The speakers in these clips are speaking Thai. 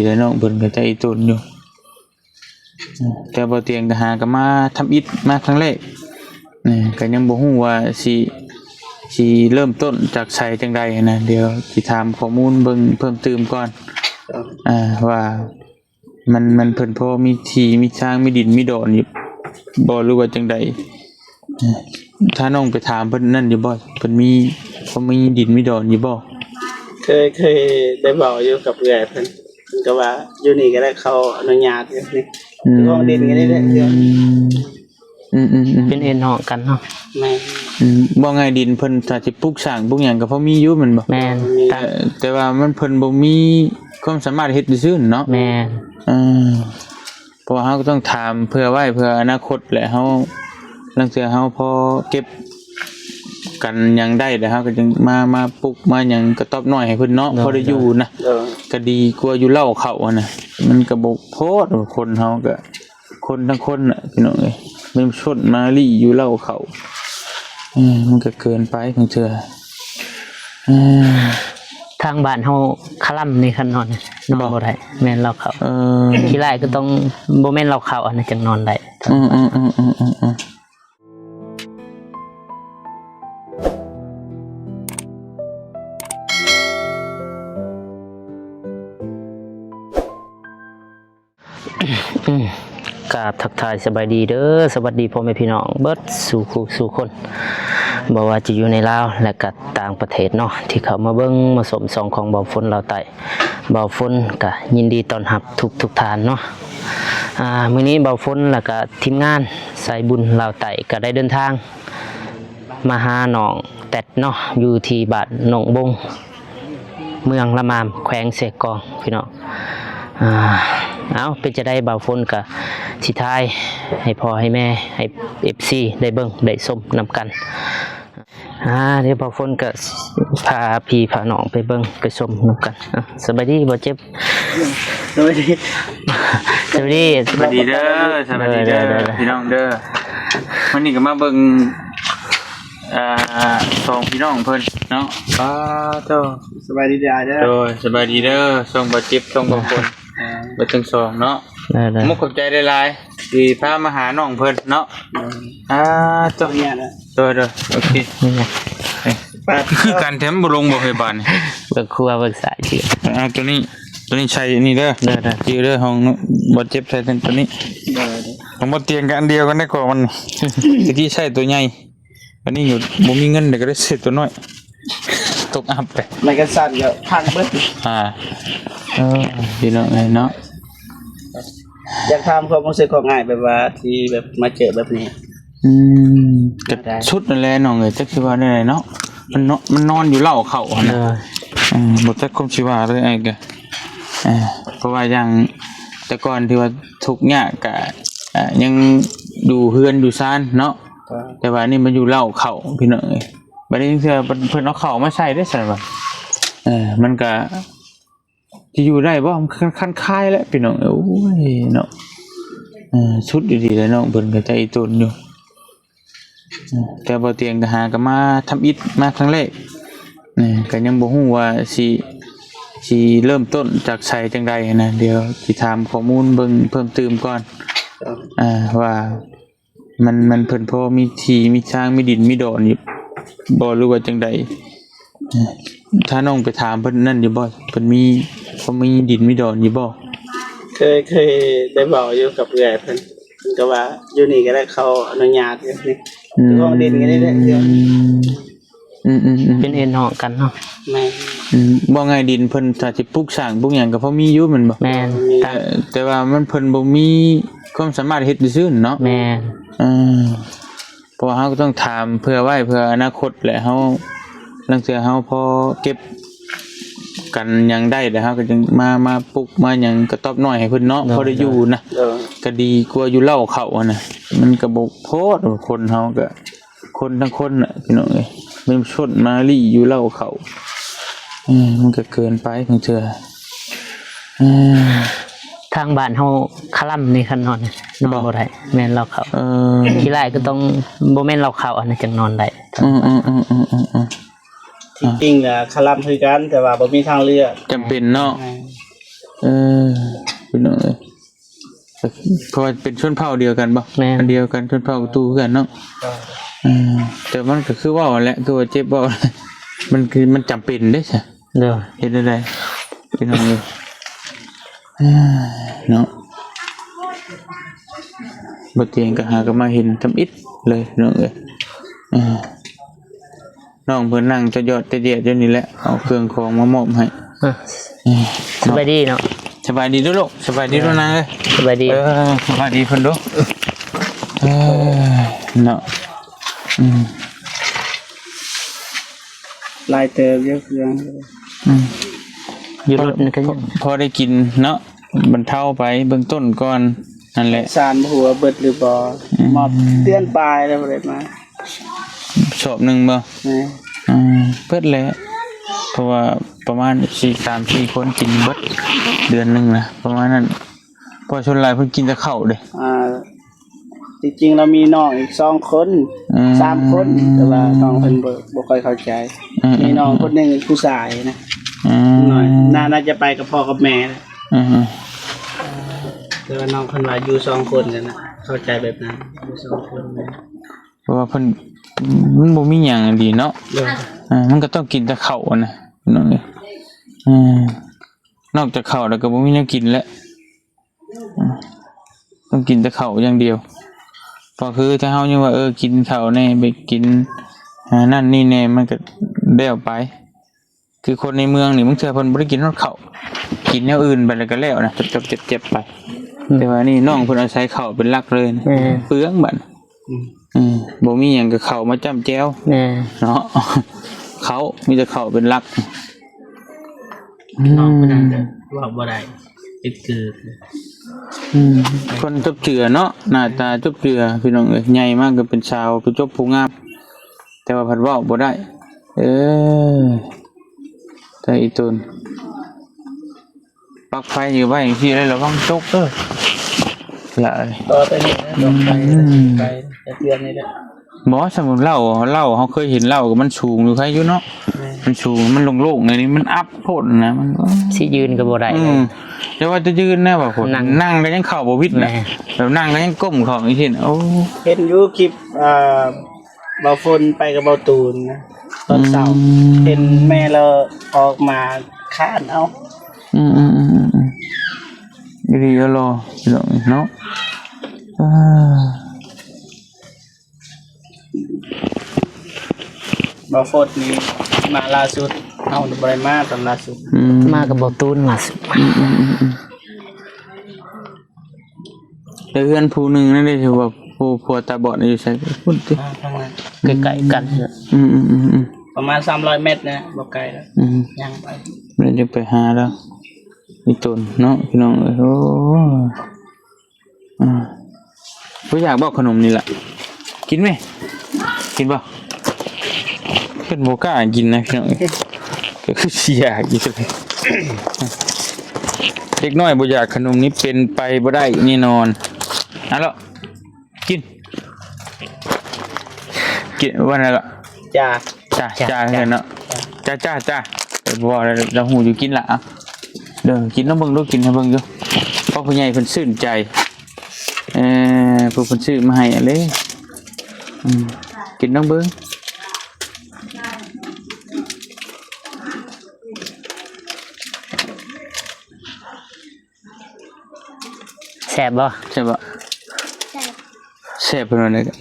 แล้วน้องเพิ่นก็ใจตุนอยู่แต่บ่เตียงก็หาก็มาทำอิฐมาครั้งแรกก็ยังบ่ฮู้ว่าสิเริ่มต้นจากไสจังใดนะเดี๋ยวสิถามข้อมูลเบิ่งเพิ่มเติมก่อนว่ามันเพิ่นพอมีที่มีทางมีดินมีดอนอยู่บ่หรือว่าจังใดถ้าน้องไปถามเพิ่นนั่นอยู่บ่เพิ่นมีเขามีดินมีดอนอยู่บ่เคยได้บอกอยู่กับเอื้อยเพิ่นก็ว่าอยู่นี่ก็ได้เขาอนุญาตอยู่นี่ก็ดินก็ได้เด้อเป็นเอ็นเหาะกันเนาะแม่บ่ง่ายดินเพิ่นถ้าสิปลูกสร้างปลูกหยังก็พอมีอยู่แม่นบ่แม่นแต่ว่ามันเพิ่นบ่มีความสามารถเฮ็ดซื่อเนาะแม่นเพราะเฮาก็ต้องถามเพื่อไว้เพื่ออนาคตแหละเฮาลางเทื่อเฮาพอเก็บกันหยังได้แล้วเฮาก็จึงมาปลูกมาหยังกระต๊อบน้อยให้เพิ่นเนาะพอได้อยู่นะก็ดีกว่าอยู่เล่าเขาน่ะมันก็บ่โพดคนเฮาก็คนทั้งคนน่ะพี่น้องเอ้ยมันชดมาลี่อยู่เล่าเขามันก็เกินไปบางเทื่อทางบ้านเฮาคล่ำในคันนอนบ่ได้แม่นเราเข้าขี้ไล่ก็ต้องบ่แม่นเราเข้าอันนั้นจังนอนได้กราบทักทายสบายดีเด้อสวัสดีพ่อแม่พี่น้องเบิดสู่คนบ่ว่าจะอยู่ในลาวและก็ต่างประเทศเนาะที่เขามาเบิ่งมาสมสองของเบาฝนลาวใต้เบาฝนก็ยินดีต้อนรับทุกท่านเนาะมื้อนี้เบาฝนแล้วก็ทีมงานสายบุญลาวใต้ก็ได้เดินทางมาหาน้องแตดเนาะอยู่ที่บ้านหนองบงเมืองละมามแขวงเสกองพี่น้องเอาเป็นจะได้เบาฝนกับสิท้ายให้พ่อให้แม่ให้ FC ได้เบิ่งได้ชมนำกันเดี๋ยวเบาฝนกับพาพี่พาน้องไปเบิ่งไปชมนำกันสบายดีบ่เจ็บสวัสดีสวัสดีเด้อสวัสดีเด้อพี่น้องเด้อวันนี้ก็มาเบิ่งสองพี่น้องเพิ่นเนาะเจ้าสบายดีเด้อสบายดีเด้อส่งบ่เจ็บส่งบ่ฝนบ่ทั้งสองเนาะมุกขอบใจหลายๆที่พามาหาน้องเพิ่นเนาะเจ้าเนี่ยนะเด้อโอเคคือการแถมบ่ลงบ่ให้บานเบิกครัวเบิกสายที่ตัวนี้ใช้นี่เด้อจื้อเด้อห้องบ่เจ็บใช้ตัวนี้ผมบ่เตียงกันอันเดียวกันได้ก่อนมันตะกี้ใช้ตัวใหญ่อันนี้อยู่บ่มีเงินเดี๋ยวก็ได้เสร็จตัวน้อยตกอับไปไม่กันสั่นก็พังเบิดพี่น้องเนาะอยากถามความรู้สึกของง่ายแบบว่าที่แบบมาเจอแบบนี้กับชุดนั่นแหละน้องเอ้ยจักสิว่าได้เนาะมันนอนอยู่เล่าเข้านะบ่จักคมสิว่าเลยไอ้ก็เพราะว่าอย่างแต่ก่อนที่ว่าทุกข์ยากก็ยังดูเฮือนอยู่ซ่านเนาะแต่ว่านี่มันอยู่เล่าเข้าพี่น้องเอ้ยบัดนี้เทื่อเพิ่นเอาเข้ามาใช้ได้ซั่นว่ามันก็สิอยู่ได้บ่คันคายแล้วพี่น้องโอ้ยเนาะชุดดีๆแล้วน้องเพิ่นก็ใจตุนอยู่แต่บ่เตียงก็หาก็มาทำอิฐมาครั้งแรกก็ยังบ่ฮู้ว่าสิเริ่มต้นจากไสจังใดนะเดี๋ยวสิถามข้อมูลเบิ่งเพิ่มเติมก่อนว่ามันเพิ่นพอมีที่มีทางมีดินมีดอนอยู่บ่หรือว่าจังใดถ้าน้องไปถามเพิ่นนั่นอยู่บ่เพิ่นเขามีดินมีดอนอยู่บ่เคยได้บอกอยู่กับเอื้อยเพิ่นก็ว่าอยู่นี่ก็ได้เขาอนุญาตอยู่นี่ก็ดินก็ได้เด้อเป็นเอ็นเหาะกันเนาะแม่บ่ง่ายดินเพิ่นถ้าสิปลูกสร้างปลูกหยังก็พอมีอยู่แม่นบ่แม่นแต่ว่ามันเพิ่นบ่มีความสามารถเฮ็ดซื่อเนาะแม่นเพราะเฮาก็ต้องถามเพื่อไว้เพื่ออนาคตแหละเฮาลางเทื่อเฮาพอเก็บกันหยังได้แล้วเฮาก็จึงมาปลูกมาหยังกระต๊อบน้อยให้เพิ่นเนาะพอได้อยู่นะก็ดีกว่าอยู่เล่าเขาน่ะมันก็บ่โพดคนเฮาก็คนทั้งคนน่ะพี่น้องเอ้ยมันชดมาลี่อยู่เล่าเขามันก็เกินไปบางเทื่อทางบ้านเฮาคล่ำในคันนอนบ่ได้แม่นเราเข้าขี้ไล่ก็ต้องบ่แม่นเราเข้าอันนั้นจังนอนได้จริงๆคลำคือกันแต่ว่าบ่มีทางเลือกจำเป็นเนาะ เออพี่น้องเอ้ยเพราะว่าเป็นชนเผ่าเดียวกันบ่ แม่น อันเดียวกันชนเผ่าตู้คือกันเนาะแต่มันก็คือว่าแหละคือว่าเจ็บบ่ มันคือมันจำเป็นเด้ใช่ เด้อ เฮ็ดได้พี่น้องเอ้ยเนาะบ่เตียงก็หาก็มาเห็นทำอิดเลยพี่น้องเอ้ยน้องเพิ่นนั่งจะยอดจะเดียดอยู่นี่แหละเอาเครื่องของมามอบให้ สบายดีเนาะ สบายดีด้วยลูกสบายดีด้วยนะเอ้ย สบายดี สบายดีเพิ่นดูเนาะ ลายเติมเยอะเกิน อยู่รถนี่ก็ยัง พอได้กินเนาะบรรเทาไปเบื้องต้นก่อนนั่นแหละ สารหัวเบิดหรือบ่หมอบเตือนปลายแล้วบ่ได้มา สอบหนึ่งบ่ นี่ เบิดแล้วเพราะว่าประมาณ3-4คนกินเบิดเดือนหนึงนะประมาณนั้นพอชนหลายเพิ่นกินแต่ข้าวเด้ จริงๆเรามีน้องอีก2คน3คนแต่ว่าน้องเพิ่นบ่ค่อยเข้าใจมีน้องคนหนึงผู้ชายนะหน่อยน่าจะไปกับพ่อกับแม่นะแต่ว่าน้องเพิ่นว่าอยู่2คนกันนะเข้าใจแบบนั้นอยู่2คนนะ เพราะว่าเพิ่นมันบ่มีหยังดีเนาะ เด้อ มันก็ต้องกินแต่ข้าวนะน้องเอ้ยนอกจากข้าวแล้วก็บ่มีแนวกินแล้วต้องกินแต่ข้าวอย่างเดียวก็คือถ้าเฮายังว่ากินข้าวแน่ไปกินนั่นนี่แน่มันก็ได้ออกไป คือคนในเมืองนี่มึงเจอเพิ่นบ่ได้กินฮอดข้าวกินแนวอื่นไปแล้วก็แล้วนะจบๆเจ็บๆไปแต่ว่านี่น้องเพิ่นอาศัยข้าวเป็นหลักเลยนะเปลืองบัดบ่มีหยังกับข้าวมาจ้ำแจ้ว แม่ เนาะ เขามีแต่ข้าวเป็นหลัก น้องเพิ่นนั่นจะว่าบ่ได้ติดคือ คนจบเจือเนาะหน้าตาจบเจือพี่น้องเอ้ยใหญ่มากก็เป็นชาวผู้จบผู้งามแต่ว่าเพิ่นเว้าบ่ได้แต่อีตุนปลั๊กไฟอยู่ไว้จังซี่แล้วระวังตกละเอ้ย ต่อไปนี่นะดอกไปจะเตือนนี่แหละ บ่สมมุติเหล้าเฮาเคยเห็นเหล้าก็มันสูงอยู่ใครอยู่เนาะมันสูงมันโล่งๆในนี้มันอัพโพดนะมันก็ สิยืนก็บ่ได้ แต่ว่าจะยืนนะว่าคนนั่งก็ยังเข้าบ่วิดนะแบบนั่งก็ยังก้มเข้าอีกทีน่ะโอ้ เห็นอยู่คลิปเบาฝนไปกับเบาตูนนะตอนเช้าเห็นแม่เราออกมาค้านเอา ดีแล้วรอเนาะเบาฝนนี่มาล่าสุดเอาบ่ได้มาตอนล่าสุด มากับบ่ตูนล่ะ แต่เพื่อนผู้หนึงนั่นได้ถือว่าผู้ผัวตาบอดอยู่ใช่พุ่นติ ทำงาน ใกล้ๆกัน ประมาณ300 เมตรนะบ่ไกลแล้วยังไป ไม่ได้ไปหาแล้วมีตนเนาะพี่น้องโอ้บ่อยากบอกขนมนี่ล่ะกินไหมกินบ่เป็นบ่กล้ากินนะพี่น้องก็คือสิอยากอยู่เลยเด็กน้อยบ่อยากขนมนี้เป็นไปบ่ได้แน่นอนเอาล่ะกินว่าไงล่ะ จ้า จ้าเห็นเนาะจ้าแต่บ่ว่าเราหูอยู่กินล่ะเด้อกินน้ำเบิ่งดูกินให้เบิ่งอยู่เพราะผู้ใหญ่เพิ่นชื่นใจผู้เพิ่นซื้อมาให้อะเลยกินน้ำเบิ่ง แซ่บบ่ ใช่ปะแซ่บเป็นอะไรกัน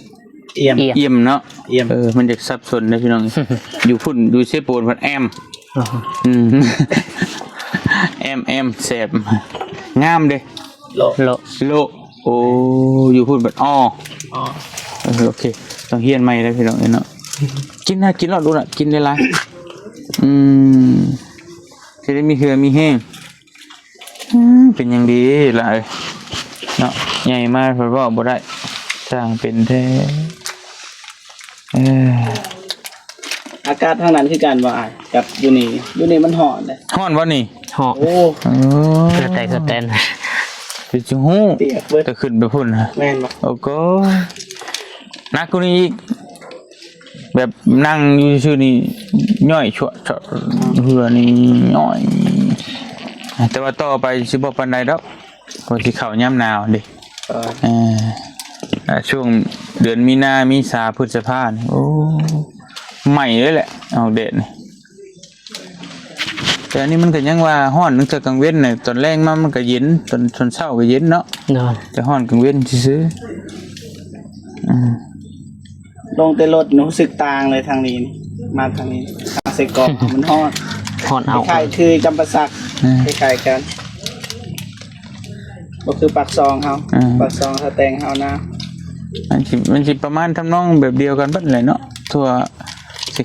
เอี่ยม เอี่ยม เยี่ยมเนาะ เอี่ยม มันจะสับสนนะพี่น้อง อยู่พุ่นอยู่เชฟโปนพันแอมแอมแซ่บงามเด้ โล โล โลโอ้อยู่พุ่นบัดอ้อ อ๋อ โอเคต้องเฮียนใหม่แล้วพี่น้องเนาะกินนะกินแล้วดูน่ะกินได้หลายจะได้มีเหือมีแห้งเป็นอย่างดีล่ะเนาะใหญ่มากเพราะว่าบ่ได้สร้างเป็นแท้อากาศทางนั้นคือกันว่าอ้ายกับอยู่นี่มันร้อนเลย ฮ้อนวะนี่ หอ โอ้ กระแตน เป็นจังหู้ เปียกเบิด จะขึ้นไปพุ่นฮะ แม่นบ่ โอ้ก็นักกูนี่อีกแบบนั่งอยู่ชื่อนี่ย่อยชั่วเหือนี่ย่อย แต่ว่าต่อไปสิบ่ปานใดดอกเพราะสิเข้ายามหนาวดิช่วงเดือนมีนามีสาพฤษภาคมโอ้ใหม่เลยแหละเอาเด็ดนี่แต่อันนี้มันก็ยังว่าฮ้อนนึกแต่กลางเว้นน่ะตอนแรงมามันก็เย็นตอนเช้าก็เย็นเนาะจะฮ้อนกลางเว้นซื่อลงแต่รถรู้สึกต่างเลยทางนี้มาทางนี้ทางไสกรอกมันฮ้อนเอาคล้ายๆคือจำปาสักคล้ายๆกันก็คือปากซองเฮาปากซองสแตงเฮานะมันสิประมาณทำนองแบบเดียวกันเบิดเลยเนาะทั่ว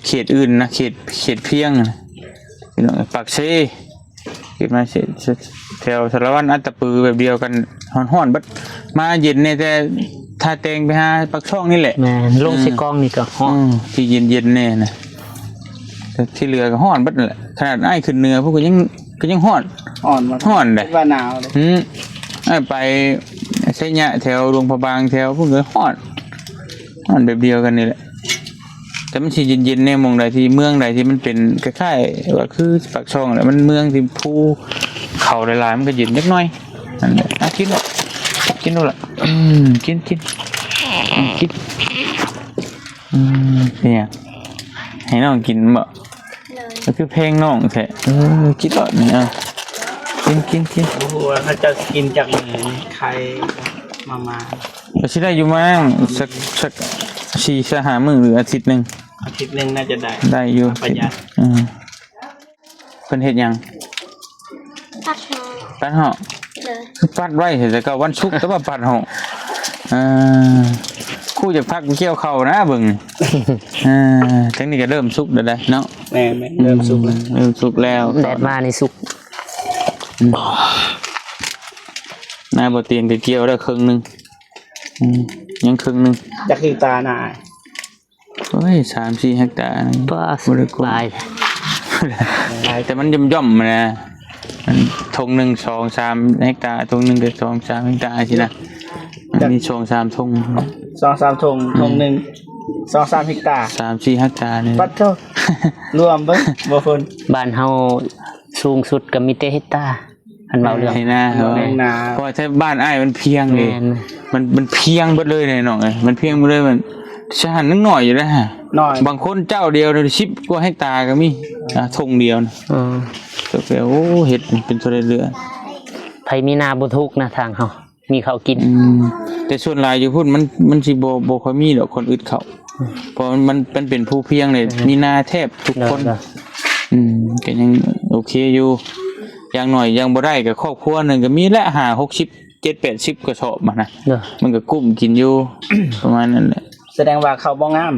เขตอื่นนะเขตเพียงนะพี่น้องปากเซเขตมาแถวสารวัตรอัตตปือแบบเดียวกันฮ้อนๆเบิดมาเย็นเนี่ยแต่ถ้าแตงไปหาปากช่องนี่แหละแม่ลงสิกองนี่ก็ฮ้อนที่เย็นๆแน่นะแต่ที่เรือก็ฮ้อนเบิดนั่นแหละขนาดอ้ายขึ้นเหนือพวกก็ยังฮ้อนเลยว่าหนาวเลยไปใช่เนี่ยแถวหลวงพระบางแถวพวกนี้ฮ้อนแบบเดียวกันนี่แหละแต่มันสิเย็นๆในเมืองใดที่เมืองใดที่มันเป็นคล้ายๆว่าคือปากช่องแหละมันเมืองที่ภูเขาหลายๆมันก็เย็นเล็กน้อยนั่นแหละกินดูล่ะกินเนี่ยให้น้องกินบ่ก็คือเพลงน้องแท้กินต่อนี่กินโอ้โหเขาจะกินจากไหนใครมาก็สิได้อยู่มั้งสัก4-5 มื้อหรืออาทิตย์นึงน่าจะได้อยู่ประหยัดเพิ่นเฮ็ดหยังปัดเหาะคือปัดไว้แต่ก็วันศุกร์แต่ว่าปัดเหาะคู่จะพักเกี่ยวเข้านะเบิ่งทั้งนี้ก็เริ่มสุกแล้วได้เนาะแม่เริ่มสุกแล้วแดดมานี่สุกนายบ่เตียงก็เกี่ยวได้ครึ่งนึงยังครึ่งนึงจักคือตาหน่าโอ้ย 3-4 เฮกตาร์บ่ได้กลายแต่มันย่อมๆนะมันทงนึง 2-3 เฮกตาร์ทงนึงก็ 2-3 เฮกตาร์สินะมี2-3 ทง 2-3 ทงนึง 2-3 เฮกตาร์ 3-4 เฮกตาร์นี่ปัดโตรวมเบิ่งบ่เพิ่นบ้านเฮาสูงสุดก็มีแต่เฮกตาร์อันเว้าเรื่องให้นาเพราะถ้าบ้านอ้ายมันเพียงเลยมันเพียงเบิดเลยเนี่ยน้องเอ้ยมันเพียงเบิดเลยมันชะหันนึงหน่อยอยู่นะฮะบางคนเจ้าเดียวเลย10 กว่าเฮกตาร์ก็มีทงเดียวนะก็โอ้เฮ็ดเป็นตัวเรือไผมีนาบ่ทุกนะทางเฮามีข้าวกินแต่ส่วนหลายอยู่พุ่นมันสิบ่ค่อยมีดอกคนอึดข้าวเพราะมันเป็นผู้เพียงเลยมีนาแทบทุกคนก็ยังโอเคอยู่อย่างหน่อยยังบ่ได้กับครอบครัวนึงก็มีละ60-70-80กระสอบมานะมันก็กุ้มกินอยู่ประมาณนั้นแหละแสดงว่าเขาบ่งาม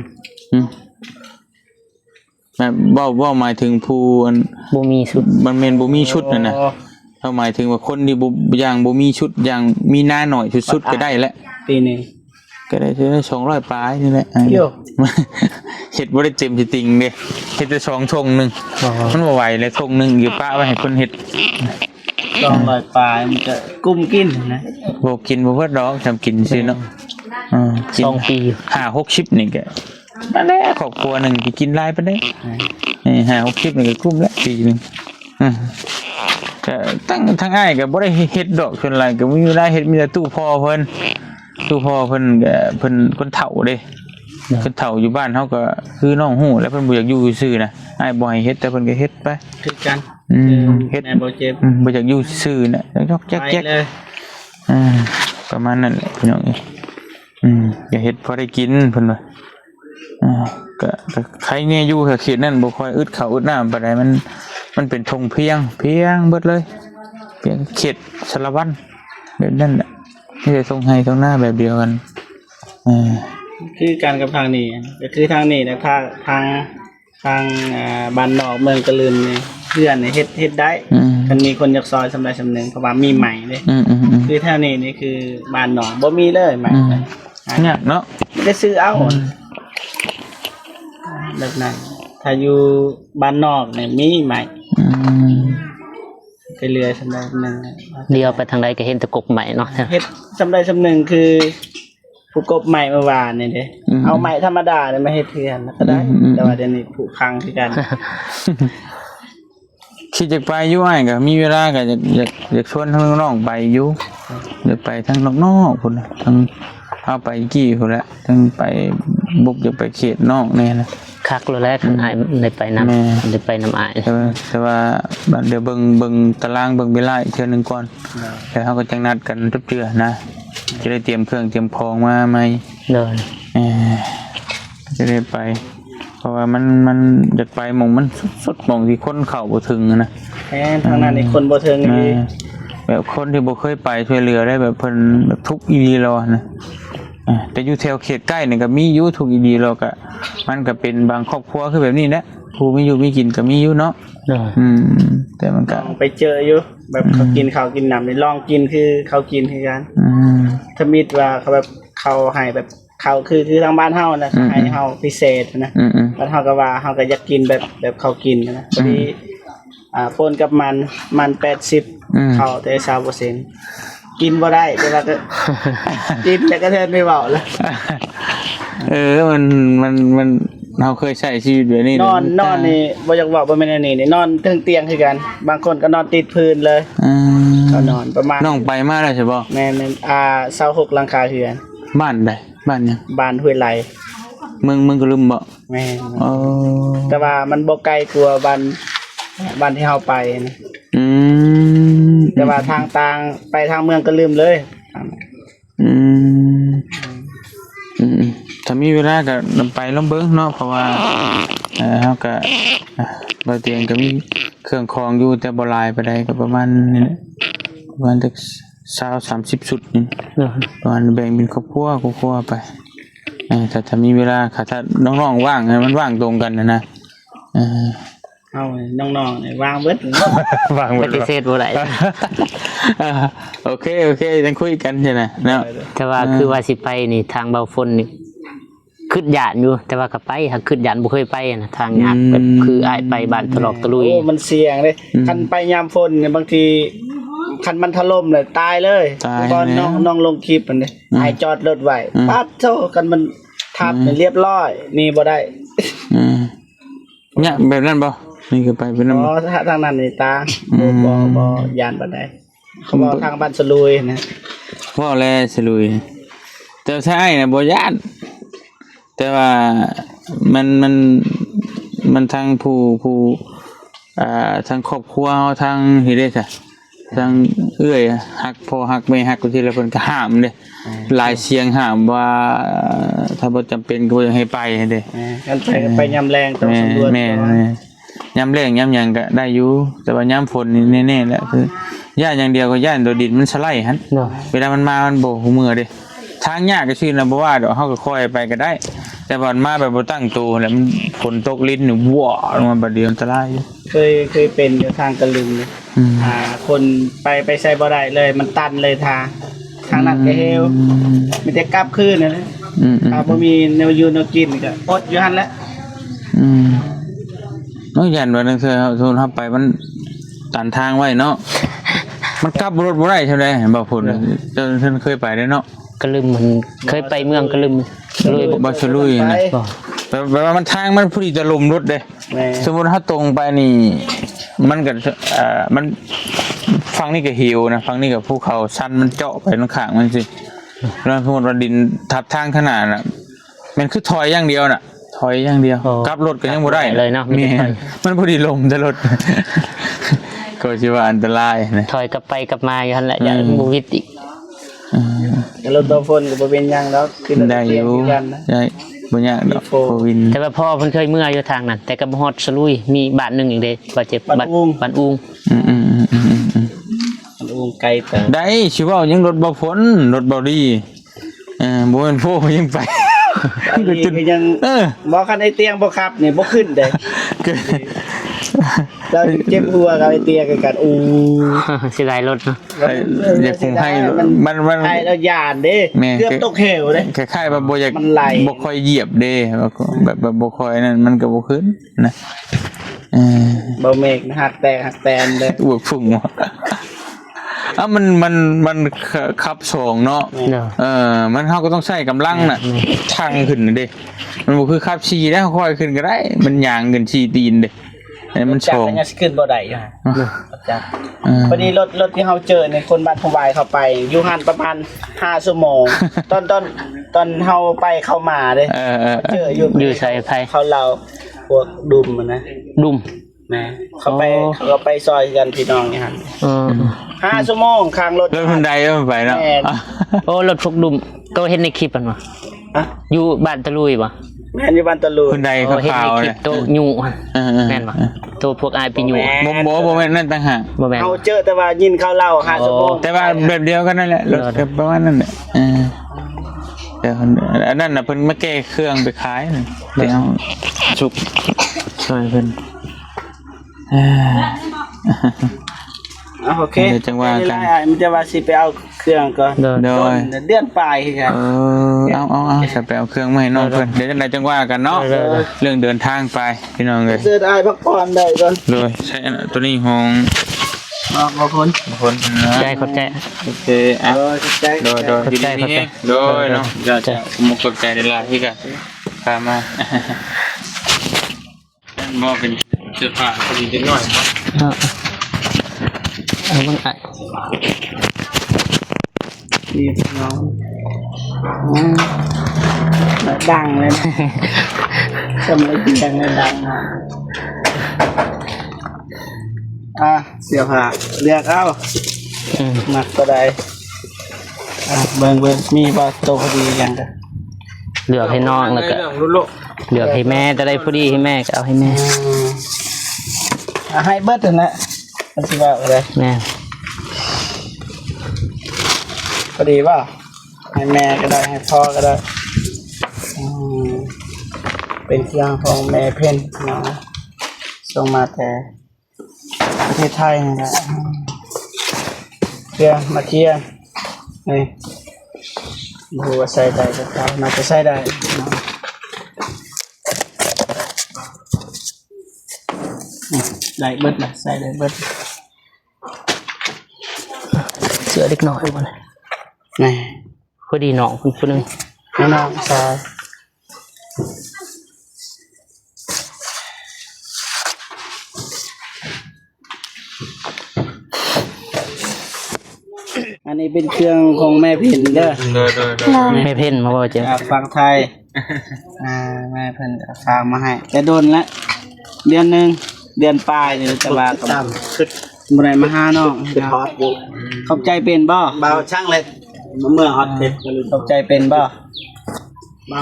แบบบ่หมายถึงผู้บ่มีชุดมันแม่นบ่มีชุดนั่นน่ะเขาหมายถึงว่าคนที่บ่อย่างบ่มีชุดอย่างมีหน้าหน่อยชุดก็ได้แล้วปีนึงก็ได้200ปลายนี่แหละเฮ็ดบ่ได้เต็มสิติงเด้เฮ็ดแต่2ทงนึงมันบ่ไหวเลยทงนึงอยู่ป้าไว้ให้เพิ่นเฮ็ด200ปลายมันจะกุ้มกินนะบ่กินบ่เบิดดอกทำกินซื่อเนาะ2 ปี5-60นี่ก็นั่นแหละครอบครัวนึงสิกินหลายปานใด5-60นี่ก็กุ้มแล้วปีนึงก็ทั้งอ้ายก็บ่ได้เฮ็ดดอกส่วนหลายก็มีเวลาเฮ็ดมีแต่ตู้พ่อเพิ่นก็เพิ่นคนเฒ่าเด้คนเฒ่าอยู่บ้านเฮาก็คือน้องฮู้แล้วเพิ่นบ่อยากอยู่ซื่อๆนะอ้ายบ่ให้เฮ็ดแต่เพิ่นก็เฮ็ดไปคือกันเฮ็ดบ่เจ็บบ่อยากอยู่ซื่อๆน่ะจอกแจ๊กๆประมาณนั้นแหละพี่น้องอย่าเฮ็ดพอได้กินเพิ่นว่าก็ใครเนี่ยอยู่เขตนั้นบ่ค่อยอึดข้าวอึดน้ำปานใดมันเป็นทงเพียงเบิดเลยเพียงเขตสารวัตรแบบนั้นแหละไม่ได้ทรงให้ทรงหน้าแบบเดียวกันคือการกับทางนี้ก็คือทางนี้นะทางบ้านนอกเมืองกระลืมนี่เพื่อนเฮ็ดได้มันมีคนอยากซอยสำใดสำหนึ่งเพราะว่ามีใหม่เด้คือแถวนี้นี่คือบ้านนอกบ่มีเลยใหม่เนี่ยเนาะไม่ได้ซื้อเอาแบบนั้นถ้าอยู่บ้านนอกเนี่ยมีใหม่ไปเรือสำใดสำหนึ่งเดียวไปทางใดก็เห็นตะกบใหม่เนาะเฮ็ดสำใดสำหนึ่งคือผูกกบใหม่เมื่อวานนี่เด้เอาใหม่ธรรมดาเนี่ยมาเฮ็ดเทือนก็ได้แต่ว่าเดี๋ยวนี้ผูกพังคือกัน คิดจะไปอยู่ไอ้ก็มีเวลาก็อยากชวนทั้งน้องไปอยู่อยากไปทั้งนอกๆพุ่นน่ะทั้งเอาไปกี่พุ่นแหละทั้งไปบุกอยากไปเขตนอกแน่นะ คักโลแรกคันอายได้ไปนำได้ไปนำอาย แต่ว่าเดี๋ยวเบิ่งตารางเบิ่งเวลาอีกเทื่อนึงก่อนแล้วเฮาก็จังนัดกันทุกเทื่อนะจะได้เตรียมเครื่องเตรียมของมาใหม่ เลย จะได้ไป เพราะว่ามันอยากไปหม่องมันสุดหม่องที่คนเข้าบ่ถึงนะ แม่นทางนั้นนี่คนบ่ถึงนี่ แบบคนที่บ่เคยไปช่วยเหลือได้แบบเพิ่นแบบทุกข์อีหลีแล้วนะแต่อยู่แถวเขตใกล้นี่ก็มีอยู่ทุกข์อีหลีแล้วก็มันก็เป็นบางครอบครัวคือแบบนี้แหละผู้มีอยู่มีกินก็มีอยู่เนาะ เลย แต่มันก็ ลองไปเจออยู่แบบเขากินข้าวกินน้ำนี่ลองกินคือเขากินคือกันถ้ามิดว่าเขาแบบเขาให้แบบเขาคือทางบ้านเฮานะให้เฮาพิเศษนะบ้านเฮาก็ว่าเฮาก็อยากกินแบบเขากินนะพอดีปนกับมัน80เขาแต่20%กินบ่ได้แต่ว่าก็ กินแต่ก็แทนไม่เว้าแล้ว มันเราเคยใช้ชีวิตแบบนี้ นอนนี่บ่อยากเว้าบ่แม่นอันนี้นี่นอนเทิงเตียงคือกัน บางคนก็นอนติดพื้นเลยก็นอนประมาณ น้องไปมาแล้วใช่บ่ แม่น26หลังคาเรือน บ้านใดบ้านยัง บ้านห้วยไหล เมืองก็ลืมบ่ แม่น อ๋อ แต่ว่ามันบ่ไกลกว่าบ้านที่เฮาไปนะ แต่ว่าทางต่างไปทางเมืองก็ลืมเลย ถ้ามีเวลาก็นำไปลองเบิ่งเนาะเพราะว่าเฮาก็บ่เตียงก็มีเครื่องคองอยู่แต่บ่หลายปานใดก็ประมาณนี้แหละประมาณจัก20-30ชุดนี่ประมาณแบ่งเป็นครอบครัวไปถ้ามีเวลาถ้าน้องๆว่างให้มันว่างตรงกันนะเอาน้องๆนี่วางเบิด วาง ปฏิเสธบ่ได้ โอเคจังคุยกันใช่ไหมเนาะ แต่ว่าคือว่าสิไปนี่ทางเบาฝนนี่คิดหยาดอยู่แต่ว่าก็ไปหากคิดหยาดบ่เคยไปนะทางยากแบบคืออ้ายไปบ้านตลอกตะลุย โอ้มันเสี่ยงเด้คันไปยามฝนเนี่ยบางทีคันมันถล่มเลยตายเลยตอนน้องลงคลิปมันเด้ไอ้จอดรถไว้ปั๊บโธ่กันมันทับเรียบร้อยนี่บ่ได้ เนี่ยแบบนั้นบ่นี่คือไปเป็นนั้น อ๋อทางนั้นนี่ตาบ่ยานปานใดเขาบอกทางบ้านสลุยนะ ว่าแลสลุยแต่ใช่นะบ่ย่านแต่ว่ามันทางผู้ทางครอบครัวเฮาทางเฮ็ดได้ซะทางเอื้อยฮักพ่อฮักแม่ฮักกูทีละเพิ่นก็ห้ามเด้หลายเสียงห้ามว่าถ้าบ่จำเป็นก็บ่ให้ไปเด้ กันไปยามแรงต้องสำรวจ แม่ยามแรงยามหยังก็ได้อยู่แต่ว่ายามฝนนี่แน่ๆแหละคือย่านอย่างเดียวก็ย่านโดดดินมันสไลด์หั่น เนาะ เวลามันมามันบ่ฮู้มือเด้ทางยากก็ชื่อนะบ่ว่าดอกเฮาก็ค่อยไปก็ได้ แต่ว่ามันมาแบบบ่ตั้งตัวแล้วมันฝนตกลิ้นนี่วัวลงมาบัดเดียวอันตรายอยู่ เคยเป็นอยู่ทางกะลึงเลยคนไปใส่บ่ได้เลยมันตันเลยทางนั้นก็เฮลมีแต่กลับคืนนั่นแหละถ้าบ่มีแนวอยู่แนวกินก็อดอยู่หั่นแหละ น้องยันว่านั่นคือเฮาทูนเฮาไปมันตันทางไว้เนาะมันกลับรถบ่ได้ใช่มั้ยบ่พุ่นเจ้าเพิ่นเคยไปได้เนาะ ก็ลืมมันเคยไปเมืองก็ลืมลุย บ่ชลุยนะแปลว่ามันทางมันพอดีจะลมรถเด้สมมุติถ้าตรงไปนี่มันก็มันฝั่งนี้ก็หิวนะฝั่งนี้ก็ภูเขาชันมันเจาะไปข้างมันสิแล้วสมมุติว่าดินทับทางขนาดน่ะมันคือถอยอย่างเดียวน่ะถอยอย่างเดียวกลับรถก็ยังบ่ได้ เลยเนาะ มันพอดีลมจะรถก็สิว่าอันตรายนะ ถอยกลับไปกลับมาอยู่หั่นแหละอย่าบ่วิดอีก แต่รถตัวฝนก็บ่เป็นหยังแล้วคือ ได้อยู่ กันนะ ได้บ่ยากดอกโควิด แต่ว่าพ่อเพิ่นเคยเมื่ออยู่ทางนั้นแต่ก็บ่ฮอดสลุยมีบ้านหนึงอีกเด้ว่าเจ็บบ้านอุ้ง มันอุ้งไกลแต่ ได้สิเว้ายังรถบ่ฝนรถบ่ดีบ่แม่นพวกยังไป คือยังบ่คันไอ้เตียงบ่ขับนี่บ่ขึ้นเด้เราเจ็บหัวกับไอ้เตียงกันอู้ เสียดายรถเนาะ อยากคงให้มัน ให้เราย่านเด้เกือบตกเหวเด้ คล้ายๆแบบบ่อยาก มันไหล บ่ค่อยเหยียบเด้แบบบ่ค่อยนั่นมันก็บ่ขึ้นนะบ่เมกนะหักแตนเด้ อวกฝุ่งมันขับส่งเนาะมันเฮาก็ต้องใช้กำลังน่ะทางขึ้นเด้มันบ่คือขับขี่แล้วค่อยขึ้นก็ได้มันย่างขึ้นขี่ตีนเด้ ให้มัน จั โช ก ง รยังสิขึ้นบ่ได้อยู่ฮะจักพอดีรถที่เฮาเจอในคนบ้านพวายเข้าไปอยู่หันประมาณ5ชั่วโมงตอนเฮาไปเข้ามาเด้เจออยู่ ใส่ไผ เขาเราพวกดุมนะ ดุม นะเขาไปซอยกันพี่น้องนี่ฮะ5ชั่วโมงข้างรถ รถคนใดก็ไปเนาะ โอ้รถพวกดุมโตเห็นในคลิปมันบ่ ฮะ อยู่บ้านตะลุยบ่ แม่นอยู่บ้านตะลู คนใด โอ้เห็น ขาว ใน ๆ คลิ เนี่ ป ย โตยู่แม่นบ่โตพวกอายไปยู่ บ่แม่นนั่นต่างหาก บ่แม่น เขาเจอแต่ว่ายินเขาเล่า5ชั่วโมง แต่ว่าแบบเดียวกันนั่นแหละรถก็ประมาณนั้นแหละแต่อันนั้นน่ะเพิ่นมาแก้เครื่องไปขายน่ะเดี๋ยวชุบช่วยเพิ่น โอเค เดี๋ยวจังว่ากัน มันจะว่าสิไปเอาเครื่องก่อน โดย เดือนปลายคือกัน เอาจะไปเอาเครื่องมาให้น้องเพิ่นเดี๋ยวจังไดจังว่ากันเนาะเรื่องเดินทางไปพี่น้องเอ้ย เสื้อได้พักผ่อนได้ก่อน โดยใช้อันตัวนี้ของ บางคน คนนะ ใจขอบใจ โอเคอ่ะ ใจ โดยดีนี่โดยเนาะจะมุกใจได้ละที่กันพามาบ่เป็นเสื้อผ้าพอดีนิดหน่อย เอามันอ่ะ นี่น้องดังเลยนะสมัยดังเลยดังเสียผ้าเลือกเอามักก็ได้เบิ่งมีบ่โตพอดีอย่างกัน เหลือกให้น้องแล้วก็เหลือกให้แม่จะได้พอดีให้แม่ก็เอาให้แม่ ให้เบิดนั่นแหละมันสิว่าอะไร แม่ พอดีป่ะให้แม่ก็ได้ให้พ่อก็ได้เป็นเครื่องของแม่เพ่นเนาะส่งมาแต่ประเทศไทยนี่แหละเครื่องมาเทียนนี่ดูว่าใส่ได้ก็ได้น่าจะใส่ได้เนาะได้เบิดนะใส่ได้เบิด เสือเล็กน้อยบ่นะ นี่ พอดีน้องคนนึง ให้น้องใส่อันนี้เป็นเครื่องของแม่เพ่นเด้อ แม่เพ่นมาบ่เจ้า ฟังไทยแม่เพิ่นฝากมาให้แต่โดนละเดือนหนึงเดือนปลายนี่จะว่ากับบ่ได้มาหาน้องคือฮอตอยู่เข้าใจเป็นบ่เบาช่างเลยเมื่อฮอตเต็มเข้าใจเป็นบ่เบา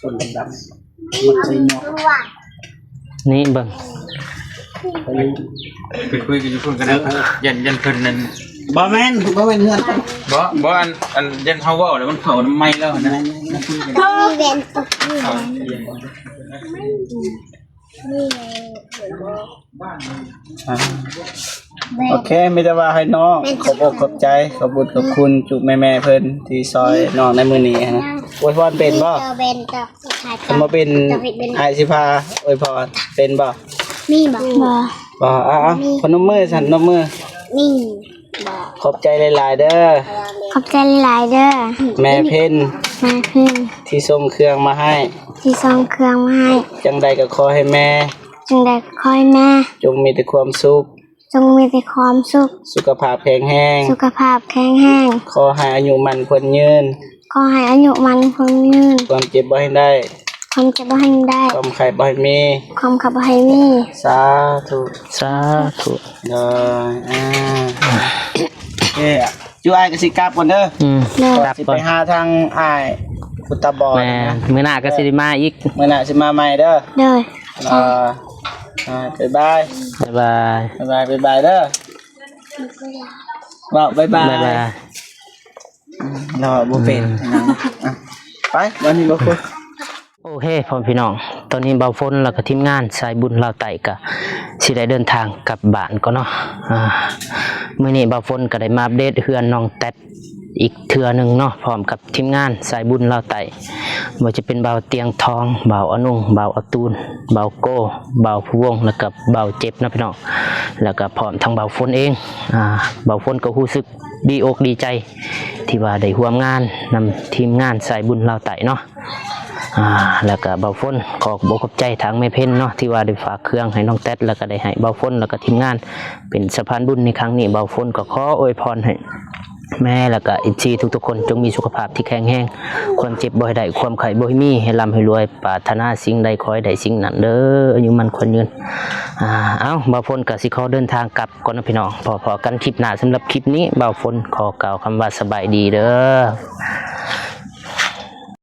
คนดำๆมันสิเนาะ นี่เบิ่ง ไปคุยกันอยู่เพิ่นกันนะยันเพิ่นนั่น บ่แม่นเฮือน บ่อันยันเฮาเว้าแล้วมันเข้าน้ำไม้แล้วนะ โอเคไม่ได้ว่าให้น้องขอบอกขอบใจขอบบุญขอบคุณจุแม่ๆเพิ่นที่ซอยน้องในมื้อนี้นะอวยพรเป็นบ่ เป็นต่อสุดท้าย คำว่าเป็นไอสิพาอวยพรเป็นบ่ มีบอกบอ บ่พนมมือสั่นนมมือ มีบอก ขอบใจหลายๆเด้อ ขอบใจหลายเด้อ แม่เพ่น มาพึ่ง ที่ส่งเครื่องมาให้ ที่ส่งเครื่องมาให้ จังใดก็ขอให้แม่ จึงได้คอยแม่ จงมีแต่ความสุข จงมีแต่ความสุข สุขภาพแข็งแรง สุขภาพแข็งแรง ขอให้อายุมันควรยืน ขอให้อายุมันคงยืน ความเจ็บบ่ให้ได้ ความจะบ่ให้ได้ ความไข้บ่ให้มี ความขับบ่ให้มี สาธุ สาธุ เด้อจูอ้ายก็สิกลับก่อนเด้อ เด้อ กลับ สิ ก่อ ไป น หาทางอ้ายพุทธบอด แม่ นะ มื้อหน้าก็สิได้มาอีก มื้อหน้าสิมาใหม่เด้อ เด้อ บ๊ายบาย บ๊ายบาย บ๊ายบายเด้อว่าบ๊ายบาย บ๊ายบาย เราบ่เป็นไปวันนี้บ่คุย โอเคพ่อพี่น้องตอนนี้เบาฝนแล้วก็ทีมงานสายบุญลาวไต่ก็สิได้เดินทางกลับบ้านก็เนาะมื้อนี้เบาฝนก็ได้มาอัปเดตเฮือนน้องแต๊ดอีกเทื่อหนึงเนาะพร้อมกับทีมงานสายบุญลาวไต่ว่าจะเป็นเบาเตียงทองเบาอนุ่งเบาอตูนเบาโก้เบาผู้วงแล้วก็เบาเจ็บนะพี่น้องแล้วก็พร้อมทั้งเบาฝนเองเบาฝนก็รู้สึกดีอกดีใจที่ว่าได้ร่วมงานนำทีมงานสายบุญลาวไต่เนาะ แล้วก็เบาฝนขอบอกขอบใจทางแม่เพ็ญเนาะที่ว่าได้ฝากเครื่องให้น้องแต๊ดแล้วก็ได้ให้เบาฝนแล้วก็ทีมงานเป็นสะพานบุญในครั้งนี้เบาฝนก็ขออวยพรให้แม่แล้วก็อินซีทุกๆคนจงมีสุขภาพที่แข็งแรงความเจ็บบ่ให้ได้ความไข้บ่ให้มีให้ร่ำให้รวยปรารถนาสิ่งใดขอให้ได้สิ่งนั้นเด้ออายุมันควรยืนเอาเบาฝนก็สิขอเดินทางกลับก่อนนะพี่น้องพอกันคลิปหน้าสำหรับคลิปนี้เบาฝนขอกล่าวคำว่าสบายดีเด้อ